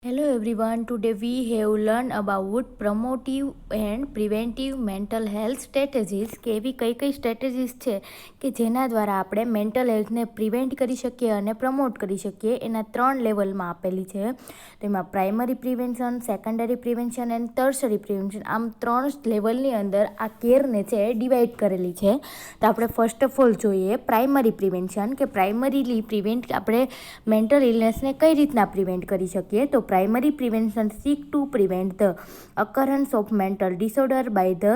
Hello everyone, today we have learned about promotive and preventive mental health strategies કે એવી કઈ strategies છે કે જેના દ્વારા આપણે મેન્ટલ હેલ્થને પ્રિવેન્ટ કરી શકીએ અને પ્રમોટ કરી શકીએ. એના 3 લેવલમાં આપેલી છે. તો એમાં primary prevention, secondary prevention and tertiary prevention, આમ 3 લેવલની અંદર આ કેરને છે એ ડિવાઈડ કરેલી છે. તો આપણે ફર્સ્ટ ઓફ ઓલ જોઈએ પ્રાઇમરી પ્રિવેન્શન, કે પ્રાઇમરીલી પ્રિવેન્ટ આપણે મેન્ટલ ઇલનેસને કઈ રીતના પ્રિવેન્ટ કરી શકીએ. તો primary prevention seek to prevent the occurrence of mental disorder by the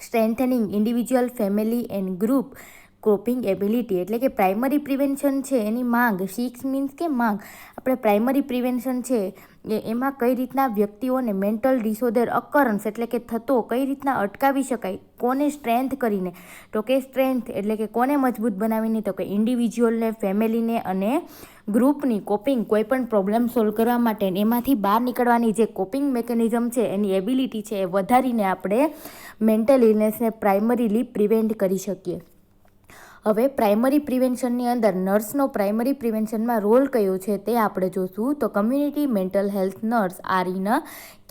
strengthening individual, family and group coping ability. એટલે કે પ્રાઇમરી પ્રિવેન્શન છે એની માંગ, સિક્સ મીન્સ કે માંગ, આપણે પ્રાઇમરી પ્રિવેન્શન છે એમાં કઈ રીતના વ્યક્તિઓને મેન્ટલ ડિસઓર્ડર અકરન્સ એટલે કે થતો કઈ રીતના અટકાવી શકાય, કોને સ્ટ્રેન્થ કરીને, તો કે સ્ટ્રેન્થ એટલે કે કોને મજબૂત બનાવીને, તો કે ઇન્ડિવિજ્યુઅલને, ફેમિલીને અને ગ્રુપની કોપિંગ, કોઈ પણ પ્રોબ્લેમ સોલ્વ કરવા માટે એમાંથી બહાર નીકળવાની જે કોપિંગ મેકેનિઝમ છે એની એબિલિટી છે એ વધારીને આપણે મેન્ટલ ઇલનેસને પ્રાઇમરીલી પ્રિવેન્ટ કરી શકીએ. હવે પ્રાઇમરી પ્રિવેન્શનની અંદર નર્સનો પ્રાઇમરી પ્રિવેન્શનમાં રોલ કયો છે તે આપણે જોશું. તો community mental health nurse are in a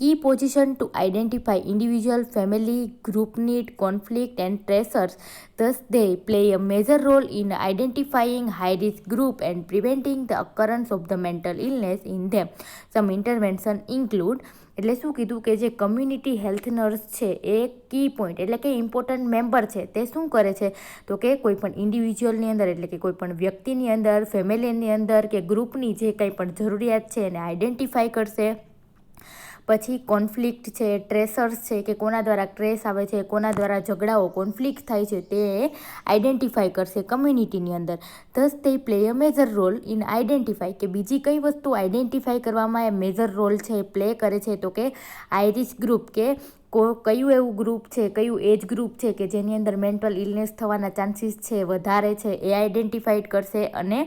key position to identify individual, family, group need, conflict and stressors. Thus, they play a major role in identifying high-risk group and preventing the occurrence of the mental illness in them. Some intervention include, એટલે શું કીધું કે જે community health nurse છે એ key point એટલે કે important member છે. તે શું કરે છે તો કે કોઈ પણ ઇન્ડિવિજ્યુઅલની અંદર એટલે કે કોઈ પણ વ્યક્તિની અંદર, ફેમિલીની અંદર કે ગ્રુપની જે કંઈ પણ જરૂરિયાત છે એને આઈડેન્ટિફાઈ કરશે. પછી કોન્ફ્લિક્ટ છે, ટ્રેસર્સ છે કે કોના દ્વારા ટ્રેસ આવે છે, કોના દ્વારા ઝઘડાઓ, કોન્ફ્લિક્ટ થાય છે તે આઈડેન્ટિફાઈ કરશે કમ્યુનિટીની અંદર. Thus they play a major role in identify, કે બીજી કઈ વસ્તુ આઈડેન્ટિફાઈ કરવામાં એ મેજર રોલ છે પ્લે કરે છે તો કે હાઈ રિસ્ક ગ્રુપ, કે કયું એવું ગ્રુપ છે, કયું એજ ગ્રુપ છે કે જેની અંદર મેન્ટલ ઇલનેસ થવાના ચાન્સીસ છે વધારે છે એ આઈડેન્ટિફાઈડ કરશે અને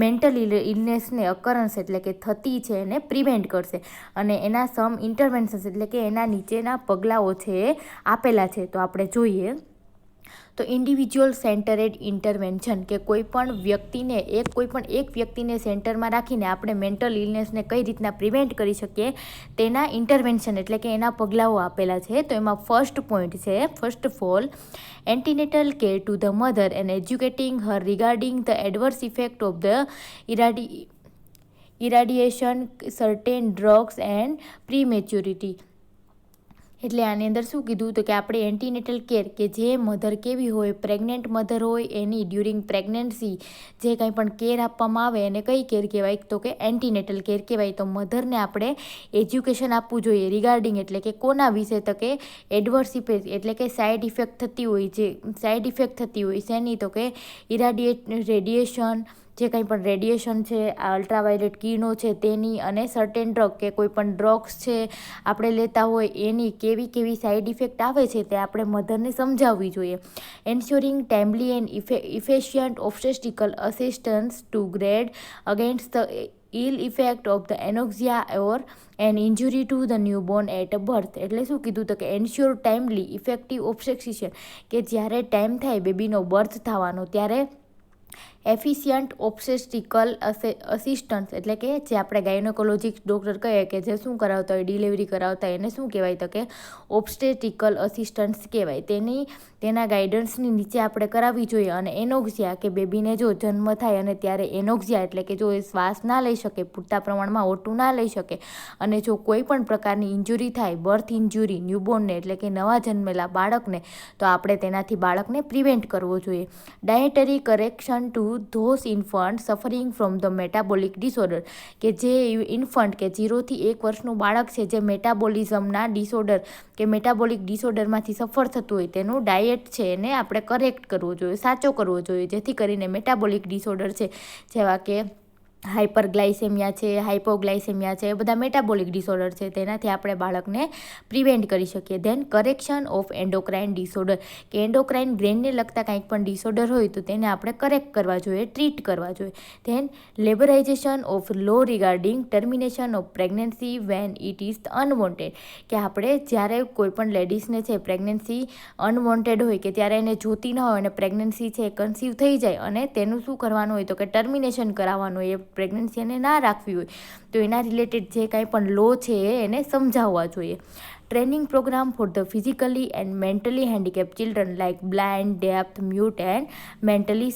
મેન્ટલ ઇલનેસને અકરન્સ એટલે કે થતી છે એને પ્રિવેન્ટ કરશે. અને એના સમ ઇન્ટરવેન્શન્સ એટલે કે એના નીચેના પગલાઓ છે એ આપેલા છે. તો આપણે જોઈએ તો ઇન્ડિવિજ્યુઅલ સેન્ટરેડ ઇન્ટરવેન્શન, કે કોઈ પણ વ્યક્તિને કોઈ પણ એક વ્યક્તિને સેન્ટરમાં રાખીને આપણે મેન્ટલ ઇલનેસને કઈ રીતના પ્રિવેન્ટ કરી શકીએ તેના ઇન્ટરવેન્શન એટલે કે એના પગલાઓ આપેલા છે. તો એમાં ફર્સ્ટ પોઈન્ટ છે, first of all antenatal care to the mother and educating her regarding the adverse effect of the irradiation, certain drugs and prematurity. એટલે આની અંદર શું કીધું તો કે આપણે એન્ટીનેટલ કેર, કે જે મધર કેવી હોય, પ્રેગ્નેન્ટ મધર હોય એની ડ્યુરિંગ પ્રેગ્નન્સી જે કંઈ પણ કેર આપવામાં આવે એને કઈ કેર કહેવાય તો કે એન્ટીનેટલ કેર કહેવાય. તો મધરને આપણે એજ્યુકેશન આપવું જોઈએ રિગાર્ડિંગ એટલે કે કોના વિશે, તો કે એડવર્સ ઇફેક્ટ એટલે કે સાઇડ ઇફેક્ટ થતી હોય, જે સાઇડ ઇફેક્ટ થતી હોય શેની, તો કે રેડિયેશન, જે કંઈ પણ રેડિયેશન છે, આ અલ્ટ્રાવાયોલેટ કિરણો છે તેની, અને સર્ટેન ડ્રગ કે કોઈ પણ ડ્રગ્સ છે આપણે લેતા હોય એની કેવી સાઇડ ઇફેક્ટ આવે છે તે આપણે મધરને સમજાવવી જોઈએ. Ensuring timely and efficient obstetrical assistance to guard against the ill effect of the anoxia or an injury to the newborn at birth. એટલે શું કીધું તો કે એન્શ્યોર ટાઇમલી ઇફેક્ટિવ ઓબ્સ્ટેટ્રિશિયન, કે જ્યારે ટાઈમ થાય બેબીનો બર્થ થવાનો ત્યારે એફિશિયન્ટ ઓબ્સ્ટેટ્રિકલ અસિસ્ટન્સ એટલે કે જે આપણે ગાયનોકોલોજીસ્ટ ડૉક્ટર કહીએ કે જે શું કરાવતા હોય, ડિલિવરી કરાવતા હોય એને શું કહેવાય તો કે ઓબ્સ્ટેટ્રિકલ અસિસ્ટન્સ કહેવાય. તેના ગાઈડન્સની નીચે આપણે કરાવવી જોઈએ. અને એનોક્સિયા, કે બેબીને જો જન્મ થાય અને ત્યારે એનોક્સિયા એટલે કે જો એ શ્વાસ ના લઈ શકે, પૂરતા પ્રમાણમાં ઓટું ના લઈ શકે, અને જો કોઈ પણ પ્રકારની ઇન્જુરી થાય, બર્થ ઇન્જુરી ન્યૂબોર્નને એટલે કે નવા જન્મેલા બાળકને, તો આપણે તેનાથી બાળકને પ્રિવેન્ટ કરવો જોઈએ. Dietary correction two those infant suffering from the metabolic disorder, કે જે ઇન્ફન્ટ કે 0 થી 1 વર્ષનું બાળક છે જે મેટાબોલિઝમના ડિસઓર્ડર કે મેટાબોલિક ડિસઓર્ડરમાંથી સફર થતું હોય તેનું ડાયટ છે એને આપણે કરેક્ટ કરવો જોઈએ, સાચો કરવો જોઈએ, જેથી કરીને મેટાબોલિક ડિસઓર્ડર છે જેવા કે હાઇપરગ્લાઇસેમિયા છે, હાઇપોગ્લાઇસેમિયા છે, એ બધા મેટાબોલિક ડિસઓર્ડર છે તેનાથી આપણે બાળકને પ્રિવેન્ટ કરી શકીએ. Then correction of endocrine disorder, કે એન્ડોક્રાઇન ગ્રેનને લગતા કંઈક પણ ડિસઓર્ડર હોય તો તેને આપણે કરેક્ટ કરવા જોઈએ, ટ્રીટ કરવા જોઈએ. Then liberalization of law regarding termination of pregnancy when it is unwanted, કે આપણે જ્યારે કોઈ પણ લેડીઝને છે પ્રેગ્નન્સી અનવોન્ટેડ હોય કે ત્યારે એને જોતી ન હોય અને પ્રેગ્નન્સી છે કન્સીવ થઈ જાય અને તેનું શું કરવાનું હોય તો કે ટર્મિનેશન કરાવવાનું હોય, પ્રેગ્નન્સી એને ના રાખવી હોય તો એના રિલેટેડ જે કાંઈ પણ લો છે એને સમજાવવા જોઈએ. Training program for the physically and mentally handicap children like blind, deaf, mute and mentally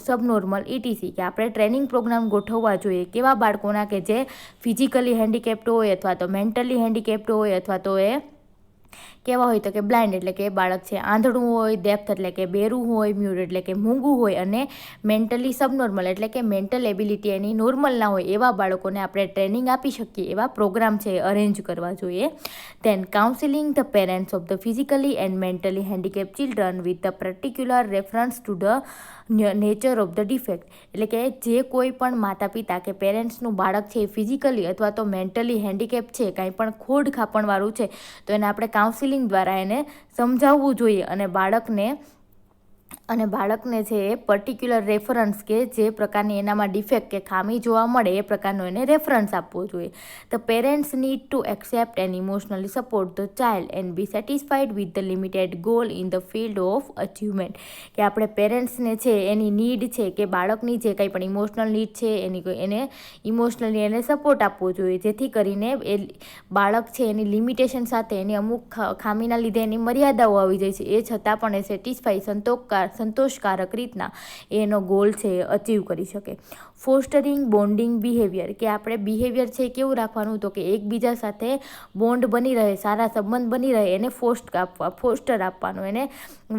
subnormal etc, કે આપણે ટ્રેનિંગ પ્રોગ્રામ ગોઠવવા જોઈએ કેવા બાળકોના કે જે ફિઝિકલી હેન્ડીકેપ્ડ હોય અથવા તો મેન્ટલી હેન્ડીકેપ્ડ હોય અથવા તો એ કેવા હોય તો કે બ્લાઇન્ડ એટલે કે બાળક છે આંધળું હોય, ડેફ એટલે કે બેરું હોય, મ્યુટ એટલે કે મૂંગું હોય અને મેન્ટલી સબનોર્મલ એટલે કે મેન્ટલ એબિલિટી એની નોર્મલ ના હોય એવા બાળકોને આપણે ટ્રેનિંગ આપી શકીએ એવા પ્રોગ્રામ છે અરેન્જ કરવા જોઈએ. Then counselling the parents of the physically and mentally handicap children with the particular reference to the nature of the defect, એટલે કે જે કોઈ પણ માતા પિતા કે પેરેન્ટ્સનું બાળક છે ફિઝિકલી અથવા તો મેન્ટલી હેન્ડીકેપ છે, કાંઈ પણ ખોડ ખાપણવાળું છે તો એને આપણે કાઉન્સિલિંગ દ્વારા એને સમજાવવું જોઈએ અને બાળકને છે એ પર્ટિક્યુલર રેફરન્સ કે જે પ્રકારની એનામાં ડિફેક્ટ કે ખામી જોવા મળે એ પ્રકારનો એને રેફરન્સ આપવો જોઈએ. The parents need to accept and emotionally support the child and be satisfied with the limited goal in the field of achievement, કે આપણે પેરેન્ટ્સને છે એની નીડ છે કે બાળકની જે કંઈ પણ ઇમોશનલ નીડ છે એને ઇમોશનલી એને સપોર્ટ આપવો જોઈએ, જેથી કરીને એ બાળક છે એની લિમિટેશન સાથે એની અમુક ખામીના લીધે એની મર્યાદાઓ આવી જાય છે એ છતાં પણ એ સેટિસ્ફાઈ સંતોષકારક રીતના એનો ગોલ છે એ અચીવ કરી શકે. ફોસ્ટરિંગ બોન્ડિંગ બિહેવિયર, કે આપણે બિહેવિયર છે કેવું રાખવાનું તો કે એકબીજા સાથે બોન્ડ બની રહે, સારા સંબંધ બની રહે એને ફોસ્ટર આપવાનું, એને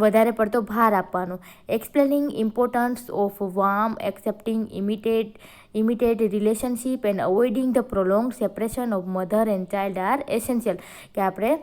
વધારે પડતો ભાર આપવાનો. Explaining importance of warm accepting immediate relationship and avoiding the prolonged separation of mother and child are essential, કે આપણે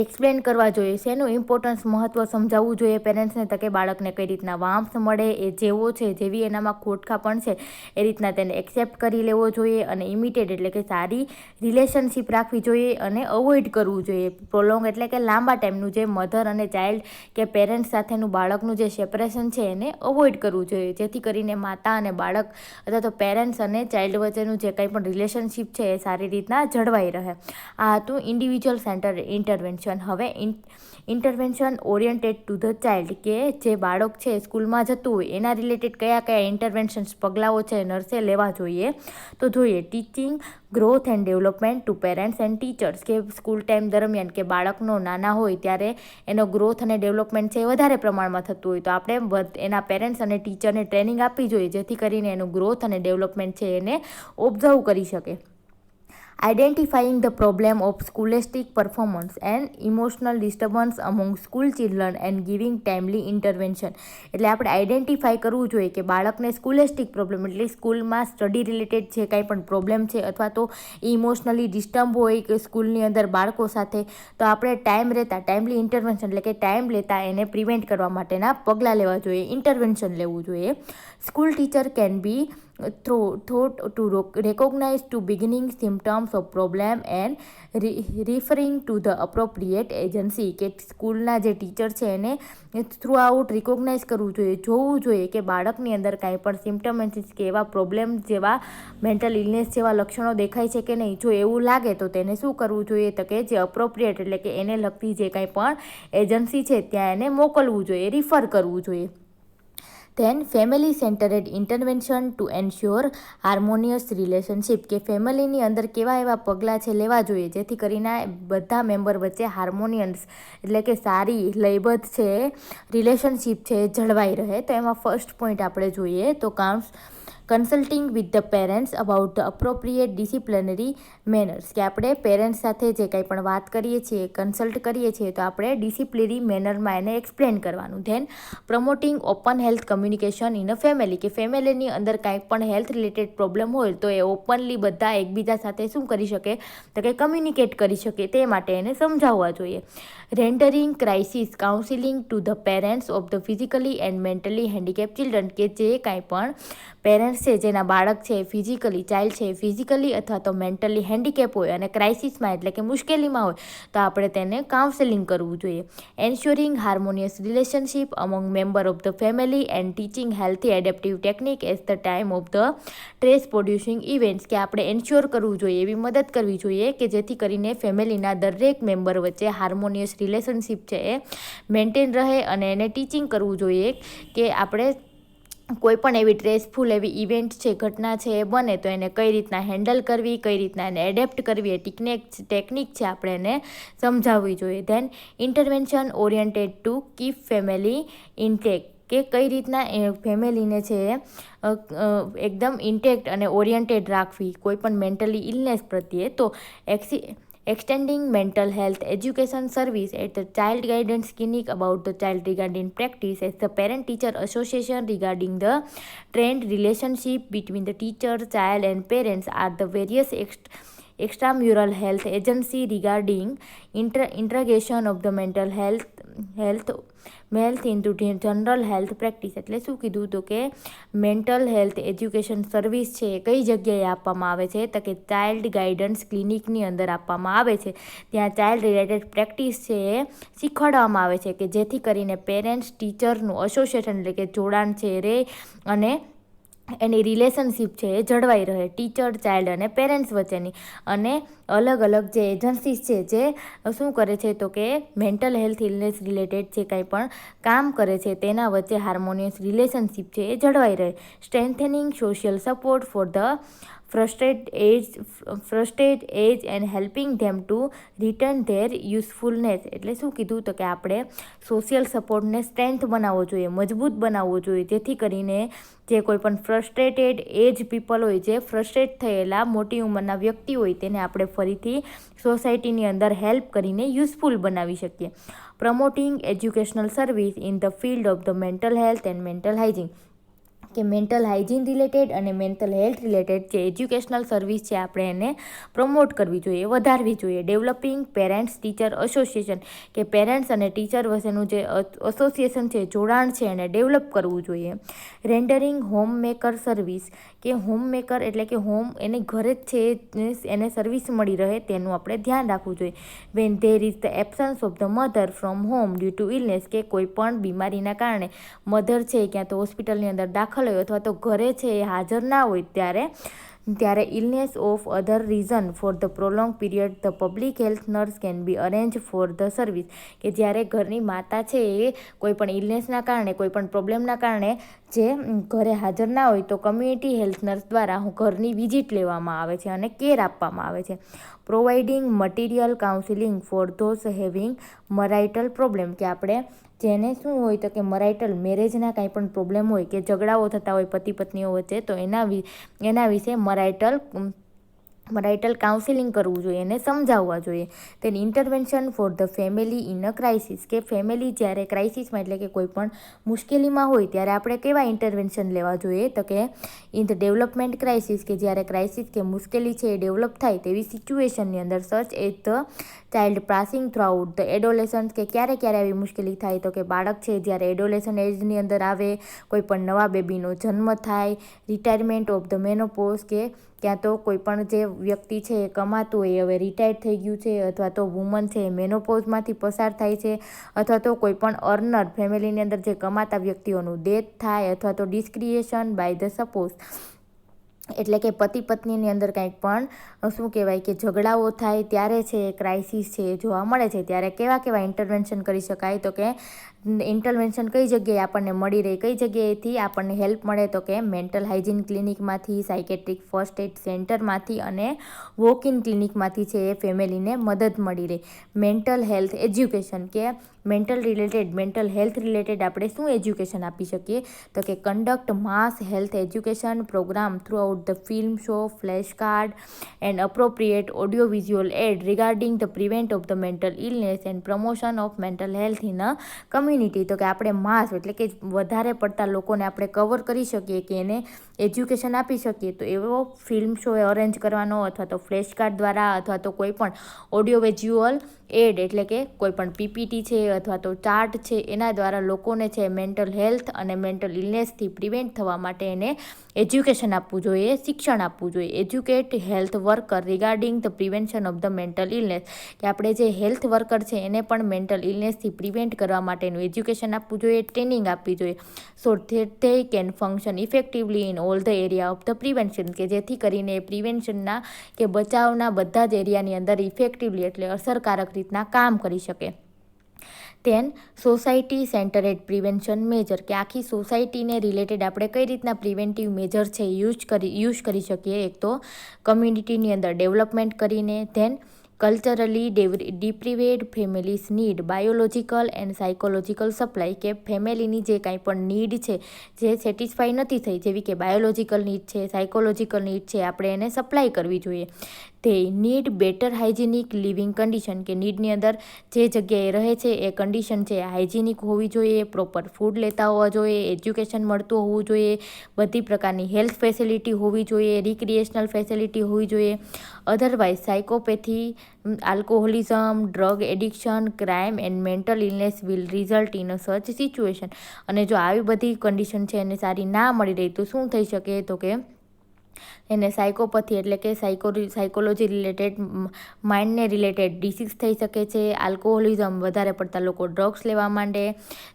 એક્સપ્લેન કરવા જોઈએ શેનું ઇમ્પોર્ટન્સ મહત્ત્વ સમજાવવું જોઈએ પેરેન્ટ્સને તો કે બાળકને કઈ રીતના વાર્મથ મળે, એ જેવો છે જેવી એનામાં ખોટખાપણ છે એ રીતના તેને એક્સેપ્ટ કરી લેવો જોઈએ અને ઇમિટેડ એટલે કે સારી રિલેશનશિપ રાખવી જોઈએ અને અવોઇડ કરવું જોઈએ. પ્રોલોંગ એટલે કે લાંબા ટાઈમનું જે મધર અને ચાઇલ્ડ કે પેરેન્ટ્સ સાથેનું બાળકનું જે સેપરેશન છે એને અવોઇડ કરવું જોઈએ, જેથી કરીને માતા અને બાળક અથવા તો પેરેન્ટ્સ અને ચાઇલ્ડ વચ્ચેનું જે કંઈ પણ રિલેશનશિપ છે એ સારી રીતના જળવાઈ રહે. આ હતું ઇન્ડિવિજ્યુઅલ સેન્ટર ઇન્ટરવેન્શન. હવે intervention oriented to the child, કે જે બાળક છે સ્કૂલમાં જતું હોય એના રિલેટેડ કયા ઇન્ટરવેન્શન્સ પગલાઓ છે નર્સે લેવા જોઈએ તો જોઈએ teaching growth and development to parents and teachers, કે સ્કૂલ ટાઈમ દરમિયાન કે બાળકનો નાના હોય ત્યારે એનો ગ્રોથ અને ડેવલપમેન્ટ છે એ વધારે પ્રમાણમાં થતું હોય તો આપણે એના પેરેન્ટ્સ અને ટીચરને ટ્રેનિંગ આપવી જોઈએ, જેથી કરીને એનું ગ્રોથ અને ડેવલપમેન્ટ છે એને ઓબ્ઝર્વ કરી શકે. Identifying the problem of scholastic performance and emotional disturbance among school children and giving timely intervention, એટલે આપણે આઈડેન્ટિફાઈ કરવું જોઈએ કે બાળકને સ્કૂલેસ્ટિક પ્રોબ્લેમ એટલે સ્કૂલમાં સ્ટડી રિલેટેડ જે કાંઈ પણ પ્રોબ્લેમ છે અથવા તો ઇમોશનલી ડિસ્ટર્બ હોય કે સ્કૂલની અંદર બાળકો સાથે, તો આપણે ટાઈમલી ઇન્ટરવેન્શન એટલે કે ટાઈમ લેતા એને પ્રિવેન્ટ કરવા માટેના પગલાં લેવા જોઈએ, ઇન્ટરવેન્શન લેવું જોઈએ. School teacher can be thought to recognize to beginning symptoms of problem and referring to the appropriate agency, કે સ્કૂલના જે ટીચર છે એને થ્રુ આઉટ રિકોગ્નાઇઝ કરવું જોઈએ, જોવું જોઈએ કે બાળકની અંદર કાંઈ પણ સિમ્ટમેટિસ કે એવા પ્રોબ્લેમ જેવા મેન્ટલ ઇલનેસ જેવા લક્ષણો દેખાય છે કે નહીં. જો એવું લાગે તો તેને શું કરવું જોઈએ તો કે જે અપ્રોપ્રિએટ એટલે કે એને લગતી જે કાંઈ પણ એજન્સી છે ત્યાં એને મોકલવું જોઈએ, રિફર કરવું જોઈએ. Then family centered intervention to ensure harmonious relationship, કે ફેમિલીની અંદર કેવા એવા પગલાં છે લેવા જોઈએ જેથી કરીને બધા મેમ્બર વચ્ચે હાર્મોનિયસ એટલે કે સારી લયબદ્ધ છે રિલેશનશિપ છે જળવાઈ રહે. તો એમાં ફર્સ્ટ પોઈન્ટ આપણે જોઈએ તો consulting with the parents about the appropriate disciplinary manners, કે આપણે પેરેન્ટ્સ સાથે જે કંઈ પણ વાત કરીએ છીએ કન્સલ્ટ કરીએ છીએ તો આપણે ડિસિપ્લિનરી મેનરમાં એને એક્સપ્લેન કરવાનું. Then promoting open health communication in a family, કે ફેમિલીની અંદર કાંઈ પણ હેલ્થ રિલેટેડ પ્રોબ્લેમ હોય તો એ ઓપનલી બધા એકબીજા સાથે શું કરી શકે તો કે કમ્યુનિકેટ કરી શકે, તે માટે એને સમજાવવા જોઈએ. Rendering crisis counselling to the parents of the physically and mentally handicap children, કે જે કાંઈ પણ પેરેન્ટ્સ છે જેના બાળક છે ચાઇલ્ડ છે ફિઝિકલી અથવા તો મેન્ટલી હેન્ડીકેપ હોય અને ક્રાઇસિસમાં એટલે કે મુશ્કેલીમાં હોય તો આપણે તેને કાઉન્સેલિંગ કરવું જોઈએ. Ensuring harmonious relationship among member of the family and teaching healthy adaptive technique at the time of the stress producing events, કે આપણે એન્શ્યોર કરવું જોઈએ એવી મદદ કરવી જોઈએ કે જેથી કરીને ફેમિલીના દરેક મેમ્બર વચ્ચે હાર્મોનિયસ રિલેશનશિપ છે એ મેન્ટેન રહે અને એને ટીચિંગ કરવું જોઈએ કે આપણે કોઈપણ એવી સ્ટ્રેસફુલ એવી ઇવેન્ટ છે, ઘટના છે એ બને તો એને કઈ રીતના હેન્ડલ કરવી, કઈ રીતના એને એડેપ્ટ કરવી, એ ટેકનિક છે આપણે એને સમજાવવી જોઈએ. Then intervention oriented to keep family intact, કે કઈ રીતના ફેમિલીને છે એકદમ ઇન્ટેક્ટ અને ઓરિએન્ટેડ રાખવી કોઈ પણ મેન્ટલી ઇલનેસ પ્રત્યે. તો extending mental health education service at the child guidance clinic about the child regarding practice as the parent teacher association regarding the trained relationship between the teacher, child and parents are the various extramural health agency regarding integration of the mental health into general health practice. એટલે શું કીધું તો કે mental health education service છે એ કઈ જગ્યાએ આપવામાં આવે છે, તો કે ચાઇલ્ડ ગાઈડન્સ ક્લિનિકની અંદર આપવામાં આવે છે. ત્યાં ચાઇલ્ડ રિલેટેડ પ્રેક્ટિસ છે એ શીખવાડવામાં આવે છે કે જેથી કરીને પેરેન્ટ્સ ટીચરનું એસોસિએશન એટલે કે જોડાણ છે રે અને એની રિલેશનશિપ છે એ જળવાઈ રહે ટીચર, ચાઇલ્ડ અને પેરેન્ટ્સ વચ્ચેની. અને અલગ અલગ જે એજન્સીસ છે જે શું કરે છે તો કે મેન્ટલ હેલ્થ ઇલનેસ રિલેટેડ જે કાંઈ પણ કામ કરે છે તેના વચ્ચે હાર્મોનિયસ રિલેશનશિપ છે એ જળવાઈ રહે. Strengthening social support for the frustrated age and helping them to return their usefulness. એટલે શું કીધું તો કે આપણે સોશિયલ સપોર્ટને સ્ટ્રેન્થ બનાવવો જોઈએ, મજબૂત બનાવવો જોઈએ, જેથી કરીને જે કોઈ પણ ફ્રસ્ટ્રેટેડ એજ પીપલ હોય, જે ફ્રસ્ટ્રેટ થયેલા મોટી ઉંમરના વ્યક્તિ હોય, તેને આપણે ફરીથી સોસાયટીની અંદર હેલ્પ કરીને યુઝફુલ બનાવી શકીએ. Promoting educational service in the field of the mental health and mental hygiene, કે મેન્ટલ હાઇજીન રિલેટેડ અને મેન્ટલ હેલ્થ રિલેટેડ જે એજ્યુકેશનલ સર્વિસ છે આપણે એને પ્રમોટ કરવી જોઈએ, વધારવી જોઈએ. ડેવલપિંગ પેરેન્ટ્સ ટીચર એસોસિએશન, કે પેરેન્ટ્સ અને ટીચર વચ્ચેનું જે એસોસિએશન છે, જોડાણ છે એને ડેવલપ કરવું જોઈએ. રેન્ડરિંગ હોમ મેકર સર્વિસ, કે હોમ મેકર એટલે કે હોમ એને ઘરે જ છે એને સર્વિસ મળી રહે તેનું આપણે ધ્યાન રાખવું જોઈએ. When there is the absence of the mother from home due to illness, કે કોઈ પણ બીમારીના કારણે મધર છે ક્યાં તો હોસ્પિટલની અંદર દાખલ હોય અથવા તો ઘરે છે એ હાજર ના હોય ત્યારે illness of other reason for the prolong period the public health nurse can be arrange for the service, કે જ્યારે ઘરની માતા છે એ કોઈ પણ ઇલનેસના કારણે કોઈ પણ પ્રોબ્લેમના કારણે જે ઘરે હાજર ના હોય તો કમ્યુનિટી હેલ્થ નર્સ દ્વારા ઘરની વિઝિટ લેવામાં આવે છે અને કેર આપવામાં આવે છે. Providing material counselling for those having marital problem, કે આપણે જેને શું હોય તો કે મરાઇટલ મેરેજના કાંઈ પણ પ્રોબ્લેમ હોય કે ઝઘડાઓ થતા હોય પતિ પત્નીઓ વચ્ચે, તો એના વિશે મરાઇટલ કાઉન્સિલિંગ કરવું જોઈએ, એને સમજાવવા જોઈએ. તેની intervention for the family in a crisis, કે ફેમિલી જ્યારે ક્રાઇસિસમાં એટલે કે કોઈ પણ મુશ્કેલીમાં હોય ત્યારે આપણે કેવા ઇન્ટરવેન્શન લેવા જોઈએ, તો કે ઇન ધ ડેવલપમેન્ટ ક્રાઇસિસ, કે જ્યારે ક્રાઇસિસ કે મુશ્કેલી છે એ ડેવલપ થાય તેવી સિચ્યુએશનની અંદર such as the child passing through out the adolescent, કે ક્યારે આવી મુશ્કેલી થાય તો કે બાળક છે જ્યારે એડોલેસન્ટ એજની અંદર આવે, કોઈ પણ નવા બેબીનો જન્મ થાય, રિટાયરમેન્ટ ઓફ ધ મેનોપોઝ, કે ક્યાં તો કોઈ પણ જે વ્યક્તિ છે એ કમાતું હોય હવે રિટાયર્ડ થઈ ગયું છે, અથવા તો વુમન છે એ મેનોપોઝમાંથી પસાર થાય છે, અથવા તો કોઈ પણ અર્નર ફેમિલીની અંદર જે કમાતા વ્યક્તિઓનું ડેથ થાય, અથવા તો ડિસ્ક્રિએશન બાય ધ સપોઝ, એટલે કે પતિ પત્નીની અંદર કંઈક પણ શું કહેવાય કે ઝઘડાઓ થાય ત્યારે છે ક્રાઇસિસ છે એ જોવા મળે છે, ત્યારે કેવા ઇન્ટરવેન્શન કરી શકાય, તો કે ઇન્ટરવેન્શન કઈ જગ્યાએ આપણને મળી રહે, કઈ જગ્યાએથી આપણને હેલ્પ મળે, તો કે મેન્ટલ હાઇજીન ક્લિનિકમાંથી, સાયકેટ્રિક ફર્સ્ટ એડ સેન્ટરમાંથી અને વોક ઇન ક્લિનિકમાંથી છે એ ફેમિલીને મદદ મળી રહે. મેન્ટલ હેલ્થ એજ્યુકેશન, કે મેન્ટલ હેલ્થ રિલેટેડ આપણે શું એજ્યુકેશન આપી શકીએ, તો કે conduct mass health education programme throughout the film show, flash card and appropriate audio visual aid regarding the prevent of the mental illness and promotion of mental health in a community. તો કે આપણે માસ એટલે કે વધારે પડતા લોકોને આપણે cover કરી શકીએ કે એને એજ્યુકેશન આપી શકીએ, તો એવો ફિલ્મ શો અરેન્જ કરવાનો, અથવા તો ફ્લેશ કાર્ડ દ્વારા, અથવા તો કોઈ પણ ઓડિયો વિઝ્યુઅલ એડ એટલે કે કોઈ પણ પીપીટી છે અથવા તો ચાર્ટ છે એના દ્વારા લોકોને છે મેન્ટલ હેલ્થ અને મેન્ટલ ઇલનેસથી પ્રિવેન્ટ થવા માટે એને એજ્યુકેશન આપવું જોઈએ, શિક્ષણ આપવું જોઈએ. Educate health worker regarding the prevention of the mental illness, કે આપણે જે હેલ્થ વર્કર છે એને પણ મેન્ટલ ઇલનેસથી પ્રિવેન્ટ કરવા માટેનું એજ્યુકેશન આપવું જોઈએ, ટ્રેનિંગ આપવી જોઈએ, so that they can function effectively in all the area of the prevention, કે જેથી કરીને એ પ્રિવેન્શનના કે બચાવના બધા જ એરિયાની અંદર ઇફેક્ટિવલી એટલે અસરકારક રીતના કામ કરી શકે. ધેન સોસાયટી સેન્ટરેડ પ્રિવેન્શન મેજર, કે આખી સોસાયટીને રિલેટેડ આપણે કઈ રીતના પ્રિવેન્ટિવ મેજર છે યુઝ કરી શકીએ. એક તો કમ્યુનિટીની અંદર ડેવલપમેન્ટ કરીને. Then culturally deprived families need biological and psychological supply, કે ફેમિલીની જે કાંઈ પણ નીડ છે જે સેટિસ્ફાઈ નથી થઈ, જેવી કે બાયોલોજીકલ નીડ છે, સાયકોલોજીકલ નીડ છે, આપણે એને સપ્લાય કરવી જોઈએ. The need better hygienic living condition, કે નીડની અંદર જે જગ્યાએ રહે છે એ કન્ડિશન છે હાઇજેનિક હોવી જોઈએ, પ્રોપર ફૂડ લેતા હોવા જોઈએ, એજ્યુકેશન મળતું હોવું જોઈએ, બધી પ્રકારની હેલ્થ ફેસિલિટી હોવી જોઈએ, રિક્રિએશનલ ફેસિલિટી હોવી જોઈએ. Otherwise psychopathy, alcoholism, drug addiction, crime and mental illness will result in a such situation. અને જો આવી બધી કન્ડિશન છે એને સારી ના મળી રહી તો શું થઈ શકે, તો કે એને સાયકોપથી એટલે કે સાયકોલોજી રિલેટેડ, માઇન્ડને રિલેટેડ ડિસીઝ થઈ શકે છે. આલ્કોહોલિઝમ, વધારે પડતા લોકો ડ્રગ્સ લેવા માંડે,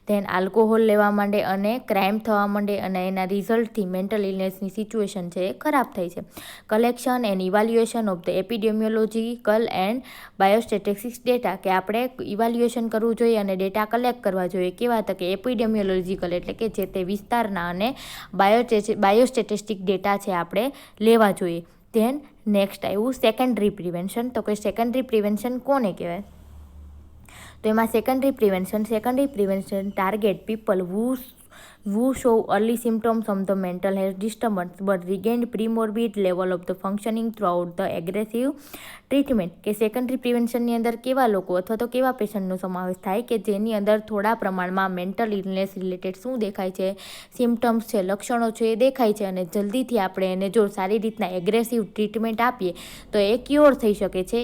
ધેન આલ્કોહોલ લેવા માંડે અને ક્રાઇમ થવા માંડે, અને એના રિઝલ્ટથી મેન્ટલ ઇલનેસની સિચ્યુએશન છે એ ખરાબ થઈ છે. Collection and evaluation of the epidemiological and biostatistics data, કે આપણે ઇવાલ્યુએશન કરવું જોઈએ અને ડેટા કલેક્ટ કરવા જોઈએ. કેવા તો કે એપિડેમિયોલોજીકલ એટલે કે જે તે વિસ્તારના, અને બાયોસ્ટેટિસ્ટિક ડેટા છે આપણે લેવા જોઈએ. ધેન નેક્સ્ટ આવ્યું સેકન્ડરી પ્રિવેન્શન. તો કે સેકન્ડરી પ્રિવેન્શન કોને કહેવાય? તો એમાં secondary prevention target people who show early symptoms of the mental health disturbance but regained pre-morbid level of the functioning throughout the aggressive treatment, કે સેકન્ડરી પ્રિવેન્શનની અંદર કેવા લોકો અથવા તો કેવા પેશન્ટનો સમાવેશ થાય કે જેની અંદર થોડા પ્રમાણમાં મેન્ટલ ઇલનેસ રિલેટેડ શું દેખાય છે, સિમ્ટમ્સ છે, લક્ષણો છે એ દેખાય છે, અને જલ્દીથી આપણે એને જો સારી રીતના એગ્રેસિવ ટ્રીટમેન્ટ આપીએ તો એ ક્યોર થઈ શકે છે.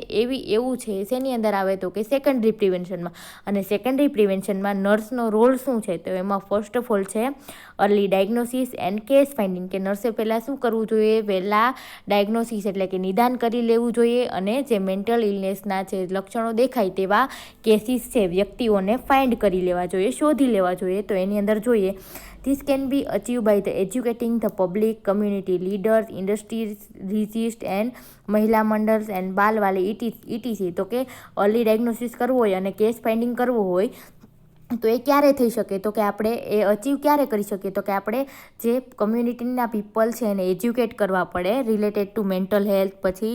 એવું છે શેની અંદર આવે તો કે સેકન્ડરી પ્રિવેન્શનમાં. અને સેકન્ડરી પ્રિવેન્શનમાં નર્સનો રોલ શું છે, તો એમાં ફર્સ્ટ ઓફ ઓલ છે early diagnosis and case finding, કે નર્સે પહેલાં શું કરવું જોઈએ, વહેલા ડાયગ્નોસિસ એટલે કે નિદાન કરી લેવું જોઈએ, અને જે મેન્ટલ ઇલનેસના જે લક્ષણો દેખાય તેવા કેસીસ છે વ્યક્તિઓને ફાઇન્ડ કરી લેવા જોઈએ, શોધી લેવા જોઈએ. તો એની અંદર જોઈએ This can be achieved by the educating the public, community leaders, industries and મહિલા મંડળ એન્ડ બાલવાલી etc. તો કે અર્લી ડાયગ્નોસિસ કરવું હોય અને કેસ ફાઇન્ડિંગ કરવું હોય તો એ ક્યારે થઈ શકે, તો કે આપણે એ અચીવ ક્યારે કરી શકીએ, તો કે આપણે જે કમ્યુનિટીના પીપલ છે એને એજ્યુકેટ કરવા પડે રિલેટેડ ટુ મેન્ટલ હેલ્થ. પછી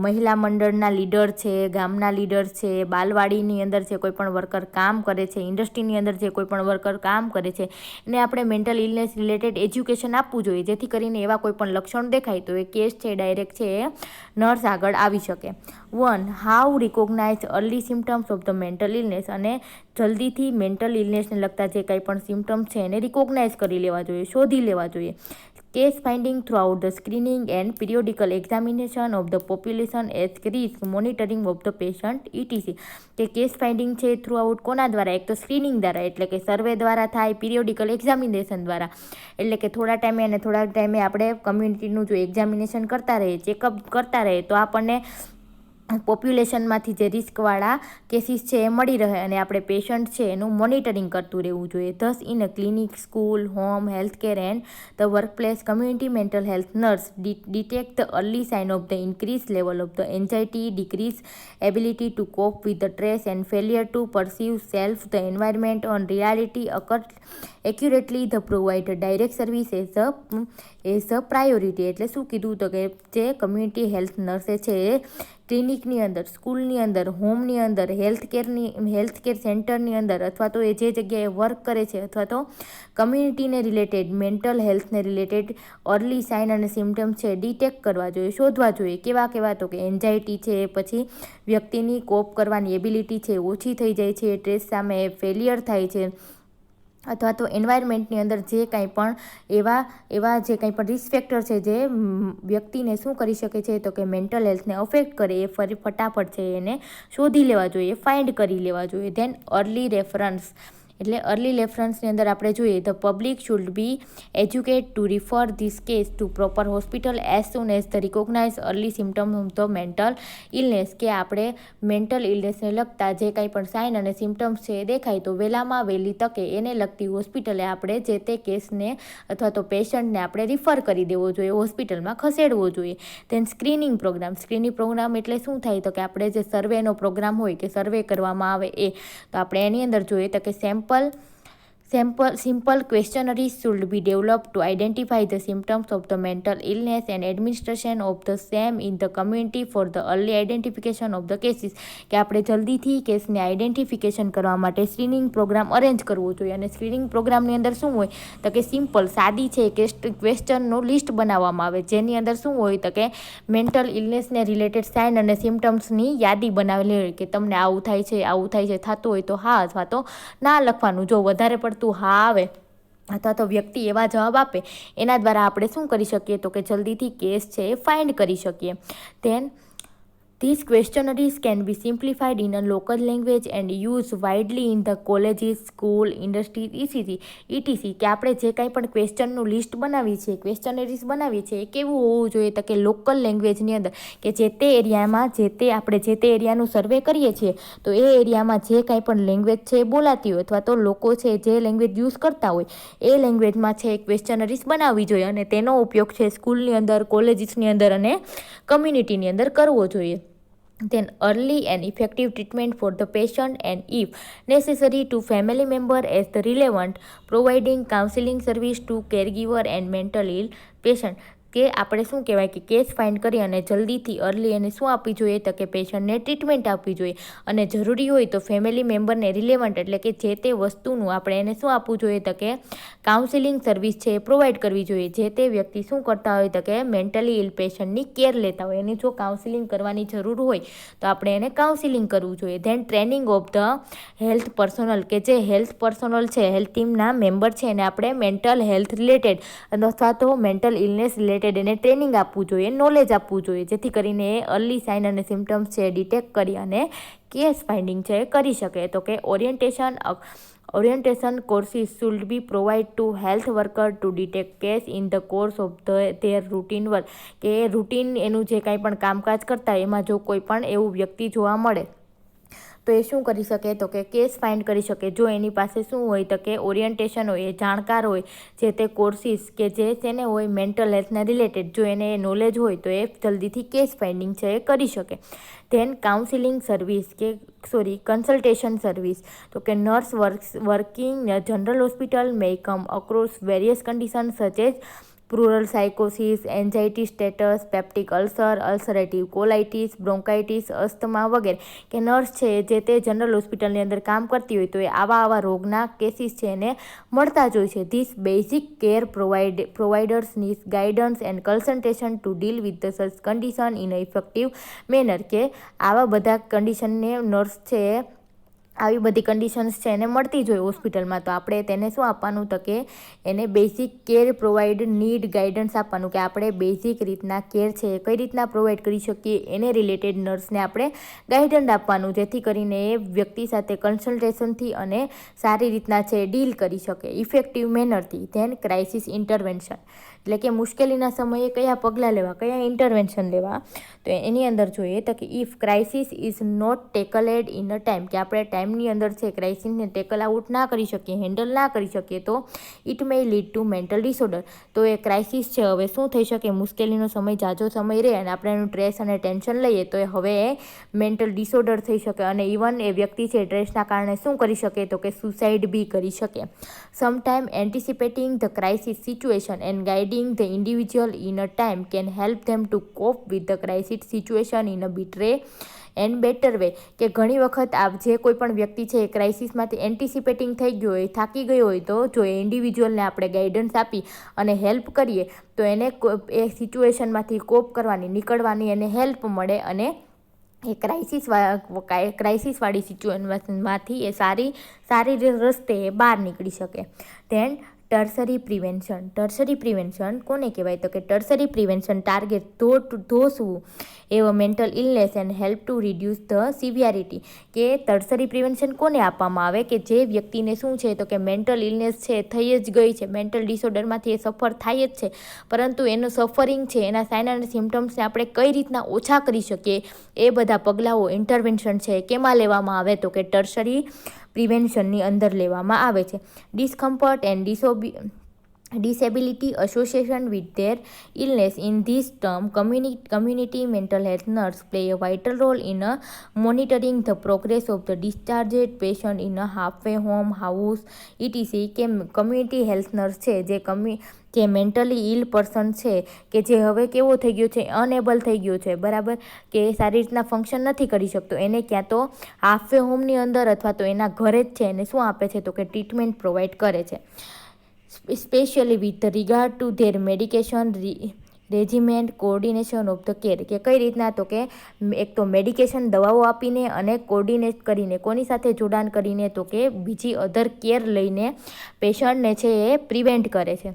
મહિલા મંડળના લીડર છે, ગામના લીડર છે, બાલવાડીની અંદર જે કોઈ પણ વર્કર કામ કરે છે, ઇન્ડસ્ટ્રીની અંદર જે કોઈ પણ વર્કર કામ કરે છે એને આપણે મેન્ટલ ઇલનેસ રિલેટેડ એજ્યુકેશન આપવું જોઈએ, જેથી કરીને એવા કોઈ પણ લક્ષણ દેખાય તો એ કેસ છે ડાયરેક્ટ છે એ નર્સ આગળ આવી શકે. 1. How recognise early symptoms of the mental illness, અને જલ્દીથી મેન્ટલ ઇલનેસને લગતા જે કંઈ પણ સિમ્ટમ્સ છે એને રિકોગ્નાઇઝ કરી લેવા જોઈએ, શોધી લેવા જોઈએ. Case finding throughout the screening and periodical examination of the population at risk, monitoring of the patient etc. કે કેસ ફાઇન્ડિંગ છે થ્રુ આઉટ કોના દ્વારા, એક તો સ્ક્રીનિંગ દ્વારા એટલે કે સર્વે દ્વારા થાય, પિરિયોડિકલ એક્ઝામિનેશન દ્વારા એટલે કે થોડા ટાઈમે આપણે કમ્યુનિટીનું જો એક્ઝામિનેશન કરતા રહીએ, ચેકઅપ કરતા રહીએ તો આપણને પોપ્યુલેશનમાંથી જે રિસ્કવાળા કેસીસ છે એ મળી રહે અને આપણે પેશન્ટ છે એનું મોનિટરિંગ કરતું રહેવું જોઈએ. Thus in a clinic, school, home, healthcare and the workplace community mental health nurse detect the early sign of the increase level of the anxiety, decrease ability to cope with the stress and failure to perceive self the environment on reality accurately the provide direct service as a priority. એટલે શું કીધું તો કે જે community health નર્સે છે એ ક્લિનિકની અંદર, સ્કૂલની અંદર, હોમની અંદર, હેલ્થકેર સેન્ટરની અંદર અથવા તો એ જે જગ્યાએ વર્ક કરે છે અથવા તો કમ્યુનિટીને રિલેટેડ, મેન્ટલ હેલ્થને રિલેટેડ અર્લી સાઇન અને સિમ્ટમ્સ છે ડિટેક્ટ કરવા જોઈએ, શોધવા જોઈએ. કેવા તો કે એન્ઝાઇટી છે, પછી વ્યક્તિની કોપ કરવાની એબિલિટી છે ઓછી થઈ જાય છે, સ્ટ્રેસ સામે ફેલિયર થાય છે, અથવા તો એન્વાયરમેન્ટની અંદર જે કાંઈ પણ એવા જે કાંઈ પણ રિસ્ક ફેક્ટર છે જે વ્યક્તિને શું કરી શકે છે તો કે મેન્ટલ હેલ્થને અફેક્ટ કરે, એ ફટાફટ છે એને શોધી લેવા જોઈએ, ફાઇન્ડ કરી લેવા જોઈએ. ધેન અર્લી રેફરન્સ એટલે અર્લી રેફરન્સની અંદર આપણે જોઈએ the public should be educate to refer this case to proper hospital as soon as the recognize early symptoms of the mental illness, કે આપણે મેન્ટલ ઇલનેસને લગતા જે કાંઈ પણ સાઇન અને સિમ્ટમ્સ છે એ દેખાય તો વહેલામાં વહેલી તકે એને લગતી હોસ્પિટલે આપણે જે તે કેસને અથવા તો પેશન્ટને આપણે રિફર કરી દેવો જોઈએ, હોસ્પિટલમાં ખસેડવો જોઈએ. ધેન સ્ક્રીનિંગ પ્રોગ્રામ એટલે શું થાય તો કે આપણે જે સર્વેનો પ્રોગ્રામ હોય કે સર્વે કરવામાં આવે એ, તો આપણે એની અંદર જોઈએ તો કે simple questionnaires should be developed to identify the symptoms of the mental illness and administration of the same in the community for the early identification of the cases, કે આપણે જલ્દીથી કેસને આઈડેન્ટિફિકેશન કરવા માટે સ્ક્રીનિંગ પ્રોગ્રામ અરેન્જ કરવો જોઈએ. અને screening પ્રોગ્રામની અંદર શું હોય તો કે સિમ્પલ સાદી છે કે ક્વેશ્ચનનું લિસ્ટ બનાવવામાં આવે, જેની અંદર શું હોય તો કે મેન્ટલ ઇલનેસને રિલેટેડ સાઇન અને સિમ્ટમ્સની યાદી બનાવેલી હોય કે તમને આવું થાય છે થતું હોય તો હા અથવા તો ના લખવાનું. જો વધારે પડતું હા આવે અથવા તો વ્યક્તિ એવા જવાબ આપે એના દ્વારા આપણે શું કરી શકીએ તો કે જલ્દીથી કેસ છે એ ફાઇન્ડ કરી શકીએ. Then these questionnaires can be simplified in a local language and used widely in the colleges, school, industries, etc. કે આપણે જે કાંઈ પણ ક્વેશ્ચનનું લિસ્ટ બનાવી છે, ક્વેશ્ચનરીઝ બનાવી છે એ કેવું હોવું જોઈએ તો કે લોકલ લેંગ્વેજની અંદર, કે જે તે એરિયામાં આપણે જે તે એરિયાનું સર્વે કરીએ છીએ તો એ એરિયામાં જે કાંઈ પણ લેંગ્વેજ છે એ બોલાતી હોય અથવા તો લોકો છે જે લેંગ્વેજ યુઝ કરતા હોય એ લેંગ્વેજમાં છે ક્વેશ્ચનરીઝ બનાવવી જોઈએ અને તેનો ઉપયોગ છે સ્કૂલની અંદર, કોલેજીસની અંદર અને કમ્યુનિટીની અંદર કરવો જોઈએ. Then early and effective treatment for the patient and if necessary to family member as the relevant, providing counseling service to caregiver and mental ill patient, કે આપણે શું કહેવાય કે કેસ ફાઇન્ડ કરી અને જલ્દીથી અર્લી એને શું આપવી જોઈએ તો કે પેશન્ટને ટ્રીટમેન્ટ આપવી જોઈએ અને જરૂરી હોય તો ફેમિલી મેમ્બરને રિલેવન્ટ એટલે કે જે તે વસ્તુનું આપણે એને શું આપવું જોઈએ તો કે કાઉન્સિલિંગ સર્વિસ છે એ પ્રોવાઈડ કરવી જોઈએ. જે તે વ્યક્તિ શું કરતા હોય તો કે મેન્ટલી ઇલ પેશન્ટની કેર લેતા હોય એની જો કાઉન્સિલિંગ કરવાની જરૂર હોય તો આપણે એને કાઉન્સિલિંગ કરવું જોઈએ. Then training of the health personnel, કે જે હેલ્થ પર્સનલ છે, હેલ્થ ટીમના મેમ્બર છે એને આપણે મેન્ટલ હેલ્થ રિલેટેડ અથવા તો મેન્ટલ ઇલનેસ રિલેટેડ એને ટ્રેનિંગ આપવું જોઈએ, નોલેજ આપવું જોઈએ, જેથી કરીને એ અર્લી સાઇન અને સિમ્ટમ્સ છે ડિટેક્ટ કરી અને કેસ ફાઇન્ડિંગ છે એ કરી શકે. તો કે orientation courses should be provide to health worker to detect case in the course of their routine work, કે રૂટીન એનું જે કાંઈ પણ કામકાજ કરતા એમાં જો કોઈ પણ એવું વ્યક્તિ જોવા મળે તો એ શું કરી શકે તો કે કેસ ફાઇન્ડ કરી શકે. જો એની પાસે શું હોય તો કે ઓરિએન્ટેશન હોય, એ જાણકાર હોય, જે તે કોર્સિસ કે જે તેને હોય મેન્ટલ હેલ્થના રિલેટેડ, જો એને નોલેજ હોય તો એ જલ્દીથી કેસ ફાઇન્ડિંગ છે એ કરી શકે. Then counselling service consultation service, તો કે nurse working general hospital may come across various condition such as puerperal સાયકોસિસ, anxiety states, peptic ulcer, ulcerative colitis, bronchitis, asthma વગેરે, કે નર્સ છે જે તે જનરલ હોસ્પિટલની અંદર કામ કરતી હોય તો એ આવા રોગના કેસીસ છે એને મળતા જ હોય છે. These basic care providers need guidance and consultation to deal with the such condition in effective manner, કે આવા બધા કન્ડિશનને નર્સ છે આવી બધી કન્ડિશન્સ છે એને મળતી જ હોય હોસ્પિટલમાં, તો આપણે તેને શું આપવાનું તો કે એને basic care provide need guidance આપવાનું, કે આપણે બેઝિક રીતના કેર છે એ કઈ રીતના પ્રોવાઈડ કરી શકીએ એને રિલેટેડ નર્સને આપણે ગાઈડન્સ આપવાનું, જેથી કરીને એ વ્યક્તિ સાથે કન્સલ્ટેશનથી અને સારી રીતના છે ડીલ કરી શકે ઇફેક્ટિવ મેનરથી. ધેન ક્રાઇસિસ ઇન્ટરવેન્શન, એટલે કે મુશ્કેલીના સમયે કયા પગલાં લેવા, કયા ઇન્ટરવેન્શન લેવા, તો એની અંદર જોઈએ તો કે if crisis is not tackled in a time, કે આપણે ટાઈમની અંદર છે ક્રાઇસિસને ટેકલ આઉટ ના કરી શકીએ, હેન્ડલ ના કરી શકીએ તો it may lead to mental disorder, તો એ ક્રાઇસિસ છે હવે શું થઈ શકે, મુશ્કેલીનો સમય જાજો સમય રહે અને આપણે એનું સ્ટ્રેસ અને ટેન્શન લઈએ તો એ હવે એ મેન્ટલ ડિસઓર્ડર થઈ શકે અને ઇવન એ વ્યક્તિ છે સ્ટ્રેસના કારણે શું કરી શકે તો કે સુસાઇડ બી કરી શકે. Sometime anticipating the crisis situation and guiding the individual in a time can help them to cope with the crisis situation in a and better way, કે ઘણી વખત જે કોઈ પણ વ્યક્તિ છે એ ક્રાઇસિસમાંથી એન્ટિસિપેટિંગ થઈ ગયો હોય, થાકી ગયો હોય, તો જો એ ઇન્ડિવિજ્યુઅલને આપણે ગાઈડન્સ આપી અને હેલ્પ કરીએ તો એને એ સિચ્યુએશનમાંથી કોપ કરવાની, નીકળવાની એને હેલ્પ મળે અને એ ક્રાઇસિસવાળી સિચ્યુએશનમાંથી એ સારી રસ્તે એ બહાર નીકળી શકે. ધેન ટર્સરી પ્રિવેન્શન કોને કહેવાય? તો કે tertiary prevention target those who have mental illness and help to reduce the severity. કે ટર્સરી પ્રિવેન્શન કોને આપવામાં આવે? કે જે વ્યક્તિને શું છે તો કે મેન્ટલ ઇલનેસ છે, થઈ જ ગઈ છે, મેન્ટલ ડિસઓર્ડરમાંથી એ સફર થાય જ છે, પરંતુ એનું સફરિંગ છે, એના સાઇન અને સિમ્ટમ્સને આપણે કઈ રીતના ઓછા કરી શકીએ, એ બધા પગલાઓ ઇન્ટરવેન્શન છે કેમાં લેવામાં આવે? તો કે ટર્સરી પ્રિવેન્શનની અંદર લેવામાં આવે છે. Discomfort and disability association with their illness. In this term, community mental health nurse play a vital role in monitoring the progress of the discharged patient in a halfway home, house, etc. કે community health nurse છે જે mentally ઇલ person છે કે જે હવે કેવો થઈ ગયો છે, અનએબલ થઈ ગયો છે, બરાબર, કે સારી રીતના ફંક્શન નથી કરી શકતો, એને ક્યાં તો હાફવે હોમની અંદર અથવા તો એના ઘરે જ છે એને શું આપે છે? તો કે ટ્રીટમેન્ટ પ્રોવાઈડ કરે છે. Specially with regard to their medication regiment coordination of the care. કે કઈ રીતના? તો કે એક તો મેડિકેશન દવાઓ આપીને અને કોર્ડિનેટ કરીને, કોની સાથે જોડાણ કરીને? તો કે બીજી અધર કેર લઈને પેશન્ટને છે એ પ્રિવેન્ટ કરે છે.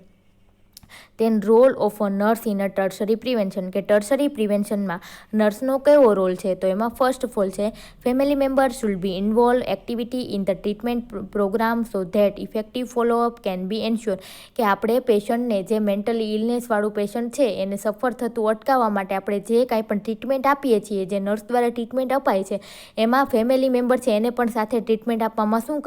Then role of a nurse in a tertiary prevention. કે ટર્સરી પ્રિવેન્શનમાં નર્સનો કેવો રોલ છે? તો એમાં ફર્સ્ટ ઓફ ઓલ છે family member should be involve activity in the treatment programme so that effective follow up can be ensure. કે આપણે પેશન્ટને, જે મેન્ટલી ઇલનેસવાળું પેશન્ટ છે એને સફર થતું અટકાવવા માટે આપણે જે કાંઈ પણ ટ્રીટમેન્ટ આપીએ છીએ, જે નર્સ દ્વારા ટ્રીટમેન્ટ અપાય છે, એમાં ફેમિલી મેમ્બર છે એને પણ સાથે ટ્રીટમેન્ટ આપવામાં શું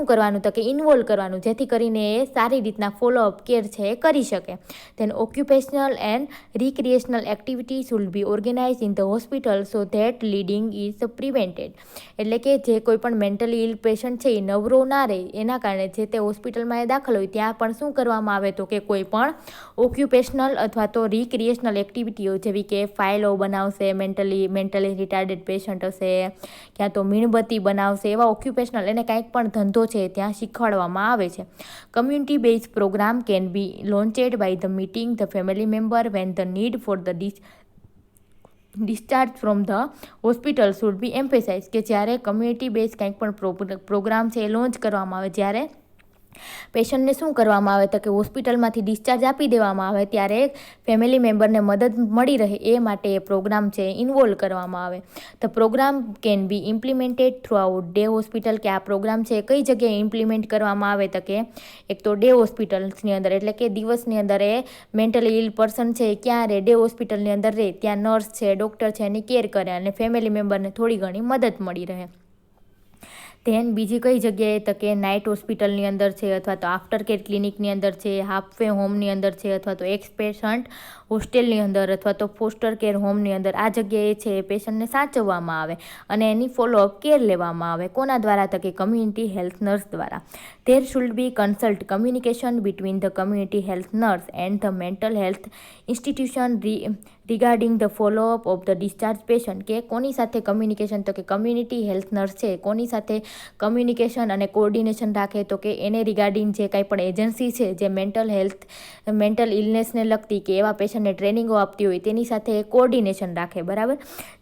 કરવાનું? તો કે ઇન્વોલ્વ કરવાનું, જેથી કરીને એ સારી રીતના ફોલોઅપ કેર છે એ કરી શકે. Then occupational and recreational activity should be organize in the hospital so that leading is prevented. એટલે કે જે કોઈ પણ મેન્ટલી ઇલ પેશન્ટ છે એ નવરો ના રહે, એના કારણે જે તે હોસ્પિટલમાં એ દાખલ હોય ત્યાં પણ શું કરવામાં આવે? તો કે કોઈ પણ ઓક્યુપેશનલ અથવા તો રિક્રિએશનલ એક્ટિવિટીઓ જેવી કે ફાઇલો બનાવશે, મેન્ટલી રિટાર્ડેડ પેશન્ટ હશે, ક્યાં તો મીણબત્તી બનાવશે, એવા ઓક્યુપેશનલ એને કાંઈક પણ ધંધો છે ત્યાં શીખવાડવામાં આવે છે. Community base programme can be launched by the meeting the family member when the need for the discharge from the hospital should be emphasized. કે જ્યારે કમ્યુનિટી બેઝ કંઈક પણ પ્રોગ્રામ છે એ લોન્ચ કરવામાં આવે, જ્યારે પેશન્ટને શું કરવામાં આવે? તો કે હોસ્પિટલમાંથી ડિસ્ચાર્જ આપી દેવામાં આવે ત્યારે ફેમિલી મેમ્બરને મદદ મળી રહે એ માટે એ પ્રોગ્રામ છે ઇન્વોલ્વ કરવામાં આવે. The programme can be implemented throughout day hospital. કે આ પ્રોગ્રામ છે કઈ જગ્યાએ ઇમ્પ્લિમેન્ટ કરવામાં આવે? તો કે એક તો ડે હોસ્પિટલ્સની અંદર, એટલે કે દિવસની અંદર એ મેન્ટલી ઇલ પર્સન છે ક્યાં રહે? ડે હોસ્પિટલની અંદર રહે, ત્યાં નર્સ છે, ડૉક્ટર છે એની કેર કરે અને ફેમિલી મેમ્બરને થોડી ઘણી મદદ મળી રહે. ધેન બીજી કઈ જગ્યાએ? તો કે નાઇટ હોસ્પિટલની અંદર છે, અથવા તો આફ્ટર કેર ક્લિનિકની અંદર છે, હાફવે હોમની અંદર છે, અથવા તો એક્સ પેશન્ટ હોસ્ટેલની અંદર, અથવા તો ફોસ્ટર કેર હોમની અંદર. આ જગ્યાએ છે એ પેશન્ટને સાચવવામાં આવે અને એની ફોલોઅપ કેર લેવામાં આવે. કોના દ્વારા? તો કે કમ્યુનિટી હેલ્થ નર્સ દ્વારા. There should be consult communication between the community health nurse and the mental health institution regarding the follow up of the discharge patient. કે કોની સાથે કમ્યુનિકેશન? તો કે કમ્યુનિટી હેલ્થ નર્સ છે કોની સાથે કમ્યુનિકેશન અને કોર્ડિનેશન રાખે? તો કે એને રિગાર્ડિંગ જે કાંઈ પણ એજન્સી છે જે મેન્ટલ ઇલનેસને લગતી કે એવા પેશન્ટને ટ્રેનિંગો આપતી હોય તેની સાથે કોર્ડિનેશન રાખે, બરાબર.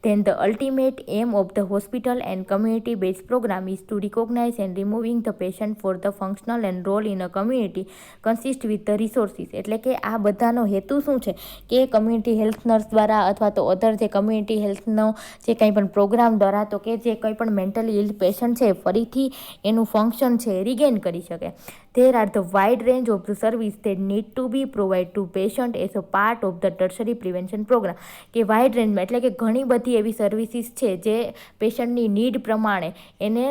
Then the ultimate aim of the hospital and community base programme is to recognize and removing the patient for the functional and role in a community consist with the resources. એટલે કે આ બધાનો હેતુ શું છે? કે કમ્યુનિટી હેલ્થ નર્સ દ્વારા અથવા તો અધર જે કમ્યુનિટી હેલ્થનો જે કંઈ પણ પ્રોગ્રામ દ્વારા તો કે જે કંઈ પણ મેન્ટલી ઇલ પેશન્ટ છે ફરીથી એનું ફંક્શન છે રિગેન કરી શકે. There are the wide range of the service that need to be provided to patient as a part of the tertiary prevention program. કે વાઇડ રેન્જમાં એટલે કે ઘણી બધી એવી સર્વિસીસ છે જે પેશન્ટની નીડ પ્રમાણે એને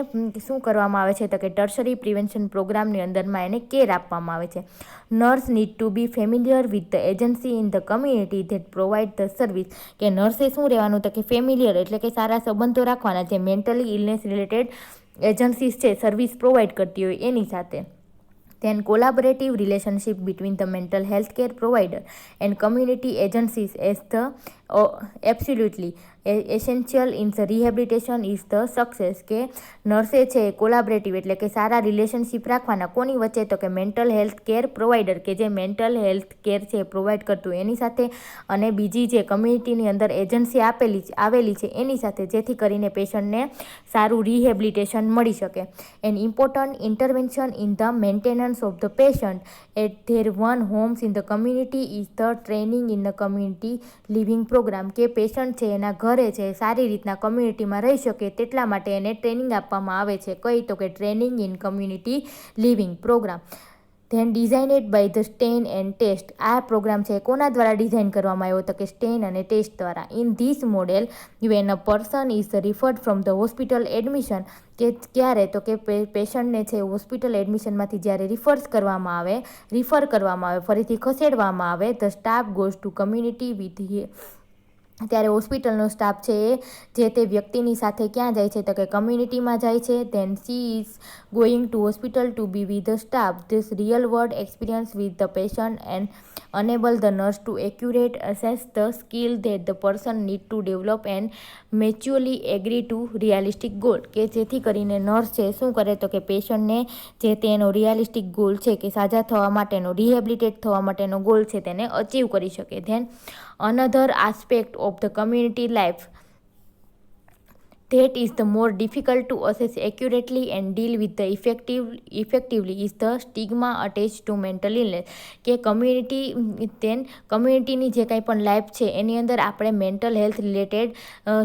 શું કરવામાં આવે છે? તો કે ટર્શરી પ્રિવેન્શન પ્રોગ્રામની અંદરમાં એને કેર આપવામાં આવે છે. Nurse need to be familiar with the agency in the community that provide the service. કે નર્સે શું રહેવાનું? તો કે ફેમિલિયર એટલે કે સારા સંબંધો રાખવાના જે મેન્ટલી ઇલનેસ રિલેટેડ એજન્સીસ છે સર્વિસ પ્રોવાઈડ કરતી હોય એની સાથે. Then collaborative relationship between the mental health care provider and community agencies as the absolutely essential in the rehabilitation is the success, કે નર્સે છે કોલાબરેટિવ એટલે કે સારા રિલેશનશિપ રાખવાના કોની વચ્ચે, તો કે મેન્ટલ હેલ્થ કેર પ્રોવાઈડર કે જે મેન્ટલ હેલ્થ કેર છે પ્રોવાઈડ કરતું એની સાથે, અને બીજી જે કમ્યુનિટીની અંદર એજન્સી આવેલી છે એની સાથે, જેથી કરીને પેશન્ટને સારું રિહેબિલિટેશન મળી શકે. An important intervention in the maintenance of the patient at their own homes in the community is the training in the community living programme, કે પેશન્ટ છે એના ઘરે છે સારી રીતના કમ્યુનિટીમાં રહી શકે તેટલા માટે એને ટ્રેનિંગ આપવામાં આવે છે. કઈ, તો કે training in community living program. Then designed by the staff and test. આ પ્રોગ્રામ છે કોના દ્વારા ડિઝાઇન કરવામાં આવ્યો, તો કે સ્ટેન અને ટેસ્ટ દ્વારા. In this model van a person is referred from the hospital admission, કે ક્યારે, તો કે પેશન્ટને છે હોસ્પિટલ એડમિશનમાંથી જ્યારે રિફર કરવામાં આવે ફરીથી ખસેડવામાં આવે, the staff goes to community with, ત્યારે હોસ્પિટલનો સ્ટાફ છે એ જે તે વ્યક્તિની સાથે ક્યાં જાય છે, તો કે કમ્યુનિટીમાં જાય છે. Then she is going to hospital to be with the staff. This real world experience with the patient and enable the nurse to accurate assess the skill that the person need to develop and mutually agree to realistic goal, કે જેથી કરીને nurse છે શું કરે, તો કે પેશન્ટને જે તેનો રિયાલિસ્ટિક ગોલ છે કે સાજા થવા માટેનો, રિહેબિલિટેટ થવા માટેનો ગોલ છે તેને અચીવ કરી શકે. Then another aspect of the community life that is the more difficult to assess accurately and deal with the effectively is the stigma attached to mental illness, કે કમ્યુનિટીની જે કંઈ પણ લાઈફ છે એની અંદર આપણે મેન્ટલ હેલ્થ રિલેટેડ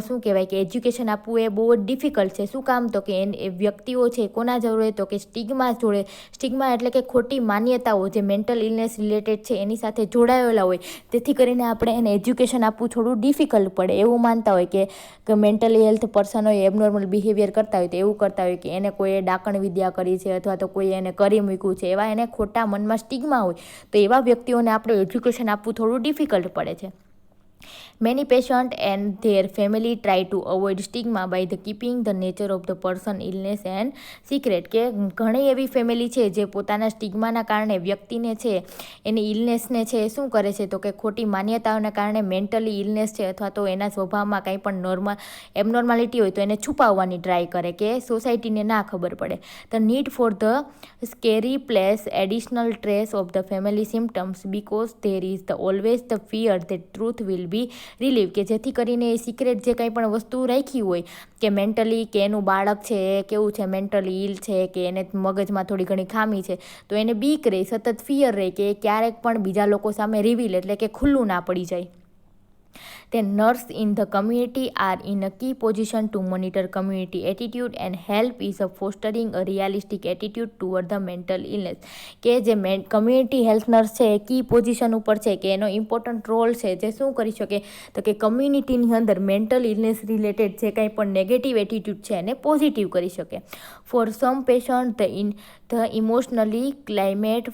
શું કહેવાય કે એજ્યુકેશન આપવું એ બહુ જ ડિફિકલ્ટ છે. શું કામ, તો કે એ વ્યક્તિઓ છે કોના જોડે, તો કે સ્ટિગ્મા એટલે કે ખોટી માન્યતાઓ જે મેન્ટલ ઇલનેસ રિલેટેડ છે એની સાથે જોડાયેલા હોય, તેથી કરીને આપણે એને એજ્યુકેશન આપવું થોડું ડિફિકલ્ટ પડે. એવું માનતા હોય કે મેન્ટલી હેલ્થ પર્સન હોય એબનોર્મલ બિહેવિયર કરતા હોય તો એવું કરતા હોય કે એને કોઈએ ડાકણ વિદ્યા કરી છે અથવા તો કોઈ એને કરી મૂક્યું છે, એવા એને ખોટા મનમાં સ્ટિગ્મા હોય, તો એવા વ્યક્તિઓને આપણે એજ્યુકેશન આપવું થોડું ડિફિકલ્ટ પડે છે. Many patients and their family try to avoid stigma by the keeping the nature of the person illness and secret, કે ઘણી એવી ફેમિલી છે જે પોતાના સ્ટિગ્માના કારણે વ્યક્તિને છે એની ઇલનેસને છે શું કરે છે, તો કે ખોટી માન્યતાઓના કારણે મેન્ટલી ઇલનેસ છે અથવા તો એના સ્વભાવમાં કંઈ પણ એબનોર્માલિટી હોય તો એને છુપાવવાની ટ્રાય કરે કે સોસાયટીને ના ખબર પડે. The need for the scary place additional trace of the family symptoms because there is the always the fear that truth will be relieve, કે જેથી કરીને એ સિક્રેટ જે કંઈ પણ વસ્તુ રાખી હોય કે મેન્ટલી કે એનું બાળક છે એ કેવું છે, મેન્ટલી ઇલ છે કે એને મગજમાં થોડી ઘણી ખામી છે, તો એને બીક રહે, સતત ફિયર રહે કે ક્યારેક પણ બીજા લોકો સામે રિવીલ એટલે કે ખુલ્લું ના પડી જાય. Then nurse in the community are in a key position to monitor community attitude and help is a fostering a realistic attitude toward the mental illness, કે જે કમ્યુનિટી હેલ્થ નર્સ છે એ કી પોઝિશન ઉપર છે કે એનો ઇમ્પોર્ટન્ટ રોલ છે જે શું કરી શકે, તો કે કમ્યુનિટીની અંદર મેન્ટલ ઇલનેસ રિલેટેડ જે કંઈ પણ નેગેટિવ એટીટ્યુડ છે એને પોઝિટિવ કરી શકે. For some patient the emotionally climate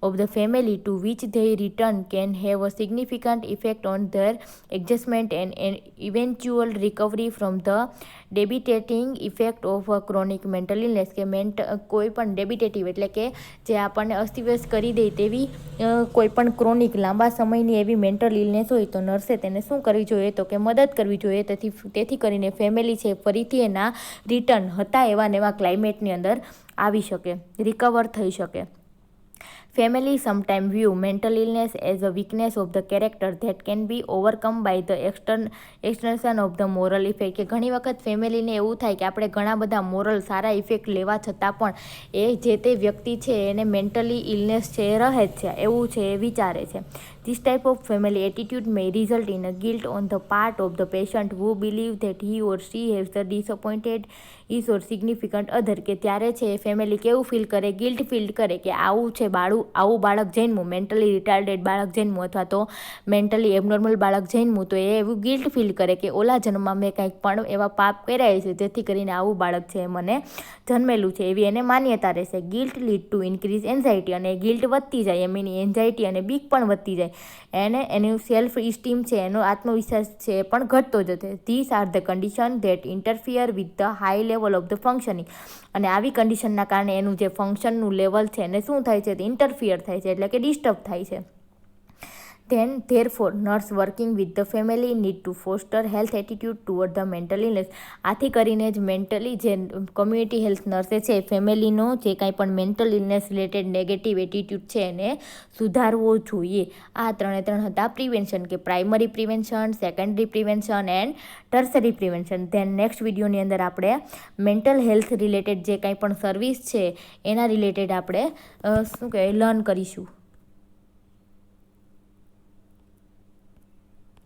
of the family to which they return can have a significant effect on their adjustment and an eventual recovery from the debilitating effect of a chronic mental illness, કે કોઈ પણ ડેબિટેટિવ એટલે કે જે આપણને અસ્તવ્યસ્ત કરી દે તેવી કોઈ પણ ક્રોનિક લાંબા સમયની એવી મેન્ટલ ઇલનેસ હોય તો નર્સે તેને શું કરવી જોઈએ, તો કે મદદ કરવી જોઈએ. તેથી કરીને ફેમિલી છે ફરીથી એના રિટર્ન હતા એવા ને એવા ક્લાઇમેટની અંદર આવી શકે, રિકવર થઈ શકે. Family sometimes view mental illness as a weakness of the character that can be overcome by the extension of the moral effect, કે ઘણી વખત ફેમિલીને એવું થાય કે આપણે ઘણા બધા મોરલ સારા ઇફેક્ટ લેવા છતાં પણ એ જે તે વ્યક્તિ છે એને મેન્ટલી ઇલનેસ છે એ રહે જ છે એવું છે એ વિચારે છે. This type of family attitude may result in a guilt on the part of the patient who believe that he or she has disappointed his or significant other, કે ત્યારે છે ફેમિલી કેવું ફીલ કરે, ગિલ્ટ ફીલ કરે કે આવું બાળક જન્મું, mentally retarded બાળક જન્મું અથવા તો મેન્ટલી એબનોર્મલ બાળક જન્મું તો એ એવું ગિલ્ટ ફીલ કરે કે ઓલા જન્મમાં મેં કંઈક પણ એવા પાપ કર્યા છે જેથી કરીને આવું બાળક છે મને જન્મેલું છે, એવી એને માન્યતા રહેશે. Guilt lead to increase anxiety, અને ગિલ્ટ વધતી જાય એમની એન્ઝાયટી અને બીક પણ વધતી જાય, એનું સેલ્ફ ઇસ્ટીમ છે એનો આત્મવિશ્વાસ છે એ પણ ઘટતો જશે. This are the condition that interfere with the high level of the functioning, અને આવી કન્ડિશનના કારણે એનું જે ફંક્શનનું લેવલ છે એને શું થાય છે, ઇન્ટરફિયર થાય છે એટલે કે ડિસ્ટર્બ થાય છે. Then therefore nurse working with the family need to foster health attitude toward the mental illness. આથી કરીને જ મેન્ટલી જે કોમ્યુનિટી હેલ્થ નર્સે છે ફેમિલીનો જે કાંઈ પણ mental illness related negative attitude છે એને સુધારવો જોઈએ. આ 3 હતા પ્રિવેન્શન, કે primary prevention, secondary prevention and tertiary prevention. Than next વિડીયોની અંદર આપણે મેન્ટલ હેલ્થ રિલેટેડ જે કાંઈ પણ સર્વિસ છે એના રિલેટેડ આપણે લર્ન કરીશું.